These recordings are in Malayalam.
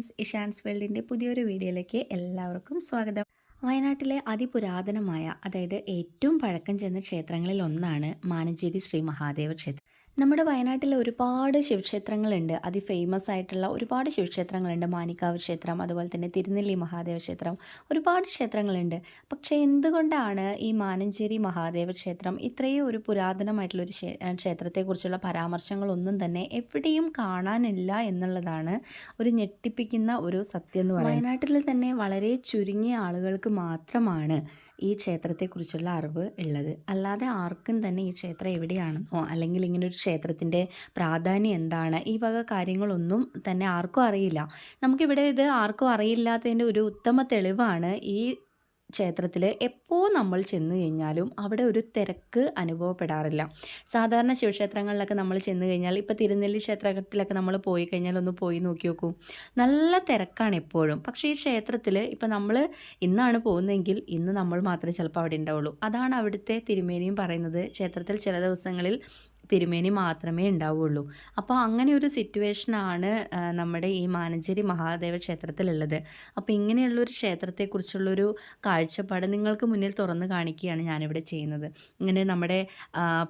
ഫ്രണ്ട്സ്, ഇഷാൻസ് വേൾഡിൻ്റെ പുതിയൊരു വീഡിയോയിലേക്ക് എല്ലാവർക്കും സ്വാഗതം. വയനാട്ടിലെ അതിപുരാതനമായ അതായത് ഏറ്റവും പഴക്കം ചെന്ന ക്ഷേത്രങ്ങളിൽ ഒന്നാണ് മാനഞ്ചേരി ശ്രീ മഹാദേവ ക്ഷേത്രം. നമ്മുടെ വയനാട്ടിൽ ഒരുപാട് ശിവക്ഷേത്രങ്ങളുണ്ട്. ഫേമസ് ആയിട്ടുള്ള ഒരുപാട് ശിവക്ഷേത്രങ്ങളുണ്ട്. മാനിക്കാവ് ക്ഷേത്രം, അതുപോലെ തന്നെ തിരുനെല്ലി മഹാദേവ ക്ഷേത്രം, ഒരുപാട് ക്ഷേത്രങ്ങളുണ്ട്. പക്ഷേ എന്തുകൊണ്ടാണ് ഈ മാനഞ്ചേരി മഹാദേവ ക്ഷേത്രം ഇത്രയും ഒരു പുരാതനമായിട്ടുള്ളൊരു ക്ഷേത്രത്തെക്കുറിച്ചുള്ള പരാമർശങ്ങളൊന്നും തന്നെ എവിടെയും കാണാനില്ല എന്നുള്ളതാണ് ഒരു ഞെട്ടിപ്പിക്കുന്ന ഒരു സത്യം എന്ന് പറയുന്നത്. വയനാട്ടിൽ തന്നെ വളരെ ചുരുങ്ങിയ ആളുകൾക്ക് മാത്രമാണ് ഈ ക്ഷേത്രത്തെക്കുറിച്ചുള്ള അറിവ് ഉള്ളത്. അല്ലാതെ ആർക്കും തന്നെ ഈ ക്ഷേത്രം എവിടെയാണെന്നോ അല്ലെങ്കിൽ ഇങ്ങനൊരു ക്ഷേത്രത്തിൻ്റെ പ്രാധാന്യം എന്താണ്, ഈ വക കാര്യങ്ങളൊന്നും തന്നെ ആർക്കും അറിയില്ല. നമുക്കിവിടെ ഇത് ആർക്കും അറിയില്ലാത്തതിൻ്റെ ഒരു ഉത്തമ തെളിവാണ് ഈ ക്ഷേത്രത്തിൽ എപ്പോൾ നമ്മൾ ചെന്ന് കഴിഞ്ഞാലും അവിടെ ഒരു തിരക്ക് അനുഭവപ്പെടാറില്ല. സാധാരണ ശിവക്ഷേത്രങ്ങളിലൊക്കെ നമ്മൾ ചെന്ന് കഴിഞ്ഞാൽ, ഇപ്പോൾ തിരുനെല്ലി ക്ഷേത്രത്തിലൊക്കെ നമ്മൾ പോയി കഴിഞ്ഞാൽ ഒന്ന് പോയി നോക്കി നോക്കൂ, നല്ല തിരക്കാണ് എപ്പോഴും. പക്ഷേ ഈ ക്ഷേത്രത്തിൽ ഇപ്പോൾ നമ്മൾ ഇന്നാണ് പോകുന്നതെങ്കിൽ ഇന്ന് നമ്മൾ മാത്രമേ ചിലപ്പോൾ അവിടെ ഉണ്ടാവുള്ളൂ. അതാണ് അവിടുത്തെ തിരുമേനിയും പറയുന്നത്. ക്ഷേത്രത്തിൽ ചില ദിവസങ്ങളിൽ തിരുമേനി മാത്രമേ ഉണ്ടാവുള്ളൂ. അപ്പോൾ അങ്ങനെ ഒരു സിറ്റുവേഷനാണ് നമ്മുടെ ഈ മാനഞ്ചേരി മഹാദേവ ക്ഷേത്രത്തിലുള്ളത്. അപ്പോൾ ഇങ്ങനെയുള്ളൊരു ക്ഷേത്രത്തെക്കുറിച്ചുള്ളൊരു കാഴ്ചപ്പാട് നിങ്ങൾക്ക് മുന്നിൽ തുറന്ന് കാണിക്കുകയാണ് ഞാനിവിടെ ചെയ്യുന്നത്. ഇങ്ങനെ നമ്മുടെ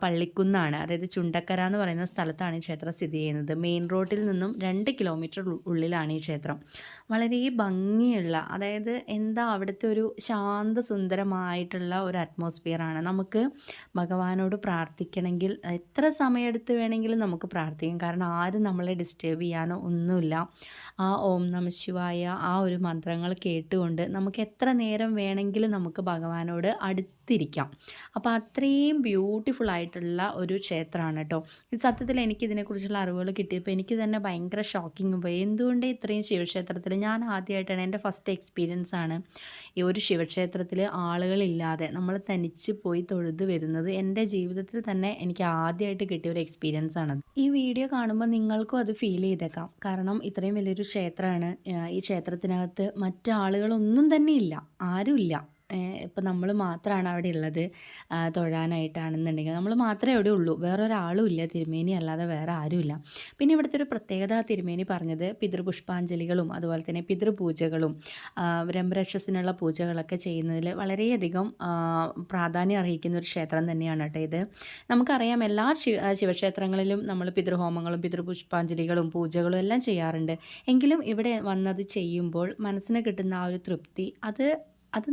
പള്ളിക്കുന്നാണ്, അതായത് ചുണ്ടക്കര എന്ന് പറയുന്ന സ്ഥലത്താണ് ഈ ക്ഷേത്രം സ്ഥിതി ചെയ്യുന്നത്. മെയിൻ റോഡിൽ നിന്നും 2 കിലോമീറ്റർ ഉള്ളിലാണ് ഈ ക്ഷേത്രം. വളരെ ഭംഗിയുള്ള, അതായത് എന്താ അവിടുത്തെ ഒരു ശാന്തസുന്ദരമായിട്ടുള്ള ഒരു അറ്റ്മോസ്ഫിയറാണ്. നമുക്ക് ഭഗവാനോട് പ്രാർത്ഥിക്കണമെങ്കിൽ എത്ര സമയമെടുത്ത് വേണമെങ്കിലും നമുക്ക് പ്രാർത്ഥിക്കാം. കാരണം ആരും നമ്മളെ ഡിസ്റ്റർബ് ചെയ്യാനോ ഒന്നുമില്ല. ആ ഓം നമ ശിവായ ആ ഒരു മന്ത്രങ്ങൾ കേട്ടുകൊണ്ട് നമുക്ക് എത്ര നേരം വേണമെങ്കിലും നമുക്ക് ഭഗവാനോട് അടുത്തിരിക്കാം. അപ്പോൾ അത്രയും ബ്യൂട്ടിഫുൾ ആയിട്ടുള്ള ഒരു ക്ഷേത്രമാണ് കേട്ടോ. സത്യത്തിൽ എനിക്കിതിനെക്കുറിച്ചുള്ള അറിവുകൾ കിട്ടിയപ്പോൾ എനിക്ക് തന്നെ ഭയങ്കര ഷോക്കിങ് പോയി. എന്തുകൊണ്ട് ഇത്രയും ശിവക്ഷേത്രത്തിൽ ഞാൻ ആദ്യമായിട്ടാണ്, എൻ്റെ ഫസ്റ്റ് എക്സ്പീരിയൻസ് ആണ് ഈ ഒരു ശിവക്ഷേത്രത്തിൽ ആളുകളില്ലാതെ നമ്മൾ തനിച്ച് പോയി തൊഴുത് വരുന്നത്. എൻ്റെ ജീവിതത്തിൽ തന്നെ എനിക്ക് ആദ്യമായിട്ട് കിട്ടിയ ഒരു എക്സ്പീരിയൻസ് ആണ്. ഈ വീഡിയോ കാണുമ്പോൾ നിങ്ങൾക്കും അത് ഫീൽ ചെയ്തേക്കാം. കാരണം ഇത്രയും വലിയൊരു ക്ഷേത്രമാണ്. ഈ ക്ഷേത്രത്തിനകത്ത് മറ്റാളുകളൊന്നും തന്നെ ഇല്ല, ആരുമില്ല. ഇപ്പം നമ്മൾ മാത്രമാണ് അവിടെ ഉള്ളത്. തൊഴാനായിട്ടാണെന്നുണ്ടെങ്കിൽ നമ്മൾ മാത്രമേ അവിടെ ഉള്ളൂ, വേറൊരാളും ഇല്ല. തിരുമേനി അല്ലാതെ വേറെ ആരുമില്ല. പിന്നെ ഇവിടുത്തെ ഒരു പ്രത്യേകത തിരുമേനി പറഞ്ഞത്, പിതൃപുഷ്പാഞ്ജലികളും അതുപോലെ തന്നെ പിതൃപൂജകളും ബ്രഹ്മരക്ഷസിനുള്ള പൂജകളൊക്കെ ചെയ്യുന്നതിൽ വളരെയധികം പ്രാധാന്യം അർഹിക്കുന്ന ഒരു ക്ഷേത്രം തന്നെയാണ് കേട്ടോ ഇത്. നമുക്കറിയാം എല്ലാ ശിവക്ഷേത്രങ്ങളിലും നമ്മൾ പിതൃഹോമങ്ങളും പിതൃപുഷ്പാഞ്ജലികളും പൂജകളും എല്ലാം ചെയ്യാറുണ്ട്. എങ്കിലും ഇവിടെ വന്നത് ചെയ്യുമ്പോൾ മനസ്സിന് കിട്ടുന്ന ആ ഒരു തൃപ്തി, അത്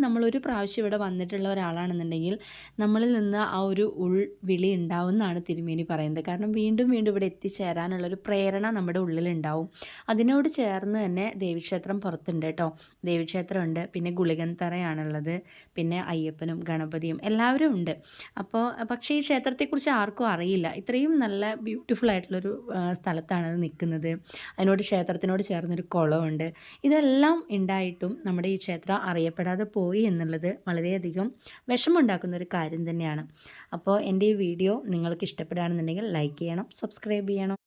നമ്മളൊരു പ്രാവശ്യം ഇവിടെ വന്നിട്ടുള്ള ഒരാളാണെന്നുണ്ടെങ്കിൽ നമ്മളിൽ നിന്ന് ആ ഒരു ഉൾവിളി ഉണ്ടാവുമെന്നാണ് തിരുമേനി പറയുന്നത്. കാരണം വീണ്ടും വീണ്ടും ഇവിടെ എത്തിച്ചേരാനുള്ളൊരു പ്രേരണ നമ്മുടെ ഉള്ളിലുണ്ടാവും. അതിനോട് ചേർന്ന് തന്നെ ദേവീക്ഷേത്രം പുറത്തുണ്ട് കേട്ടോ. ദേവീക്ഷേത്രമുണ്ട്, പിന്നെ ഗുളികൻ തറയാണുള്ളത്, പിന്നെ അയ്യപ്പനും ഗണപതിയും എല്ലാവരും ഉണ്ട്. അപ്പോൾ പക്ഷേ ഈ ക്ഷേത്രത്തെക്കുറിച്ച് ആർക്കും അറിയില്ല. ഇത്രയും നല്ല ബ്യൂട്ടിഫുൾ ആയിട്ടുള്ളൊരു സ്ഥലത്താണ് അത് നിൽക്കുന്നത്. ക്ഷേത്രത്തിനോട് ചേർന്നൊരു കുളമുണ്ട്. ഇതെല്ലാം ഉണ്ടായിട്ടും നമ്മുടെ ഈ ക്ഷേത്രം അറിയപ്പെടാതെ പോയി എന്നുള്ളത് വളരെയധികം വിഷമമുണ്ടാക്കുന്ന ഒരു കാര്യം തന്നെയാണ്. അപ്പോൾ എൻ്റെ ഈ വീഡിയോ നിങ്ങൾക്ക് ഇഷ്ടപ്പെടുകയാണെന്നുണ്ടെങ്കിൽ ലൈക്ക് ചെയ്യണം, സബ്സ്ക്രൈബ് ചെയ്യണം.